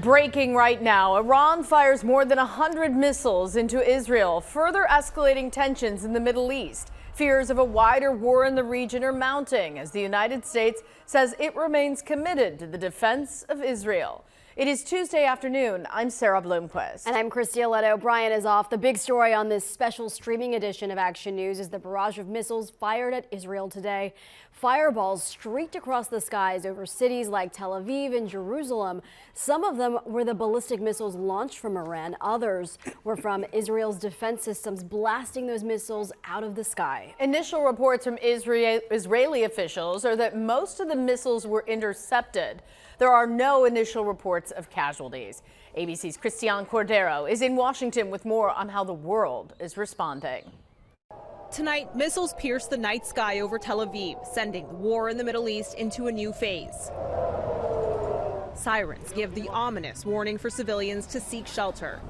Breaking right now, Iran fires more than 100 missiles into Israel, further escalating tensions in the Middle East. Fears of a wider war in the region are mounting as the United States says it remains committed to the defense of Israel. It is Tuesday afternoon. I'm Sarah Bloomquist. And I'm Christy Aletto. Brian is off. The big story on this special streaming edition of Action News is the barrage of missiles fired at Israel today. Fireballs streaked across the skies over cities like Tel Aviv and Jerusalem. Some of them were the ballistic missiles launched from Iran. Others were from Israel's defense systems blasting those missiles out of the sky. Initial reports from Israeli officials are that most of the missiles were intercepted. There are no initial reports of casualties. ABC's Christian Cordero is in Washington with more on how the world is responding. Tonight, missiles pierced the night sky over Tel Aviv, sending the war in the Middle East into a new phase. Sirens give the ominous warning for civilians to seek shelter.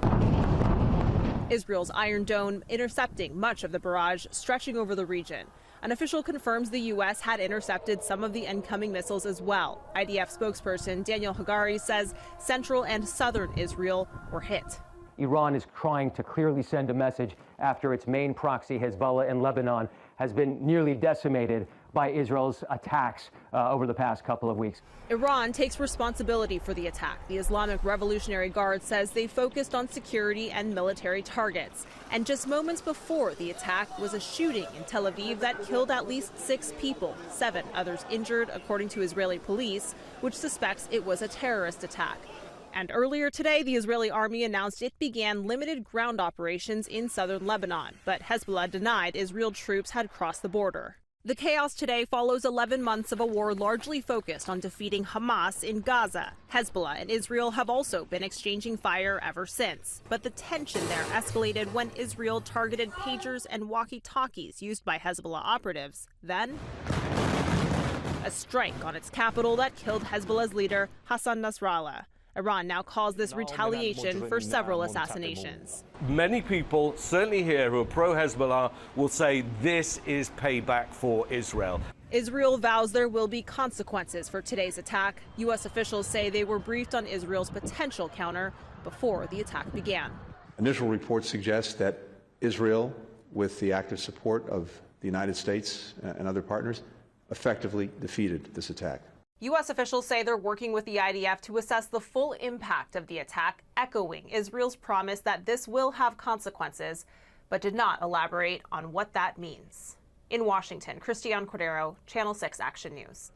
Israel's Iron Dome intercepting much of the barrage stretching over the region. An official confirms the U.S. had intercepted some of the incoming missiles as well. IDF spokesperson Daniel Hagari says central and southern Israel were hit. Iran is trying to clearly send a message after its main proxy, Hezbollah in Lebanon, has been nearly decimated by Israel's attacks over the past couple of weeks. Iran takes responsibility for the attack. The Islamic Revolutionary Guard says they focused on security and military targets. And just moments before the attack was a shooting in Tel Aviv that killed at least 6 people, 7 others injured, according to Israeli police, which suspects it was a terrorist attack. And earlier today, the Israeli army announced it began limited ground operations in southern Lebanon, but Hezbollah denied Israel troops had crossed the border. The chaos today follows 11 months of a war largely focused on defeating Hamas in Gaza. Hezbollah and Israel have also been exchanging fire ever since. But the tension there escalated when Israel targeted pagers and walkie-talkies used by Hezbollah operatives. Then, a strike on its capital that killed Hezbollah's leader, Hassan Nasrallah. Iran now calls this retaliation for several assassinations. Many people, certainly here, who are pro-Hezbollah, will say this is payback for Israel. Israel vows there will be consequences for today's attack. U.S. officials say they were briefed on Israel's potential counter before the attack began. Initial reports suggest that Israel, with the active support of the United States and other partners, effectively defeated this attack. U.S. officials say they're working with the IDF to assess the full impact of the attack, echoing Israel's promise that this will have consequences, but did not elaborate on what that means. In Washington, Christian Cordero, Channel 6 Action News.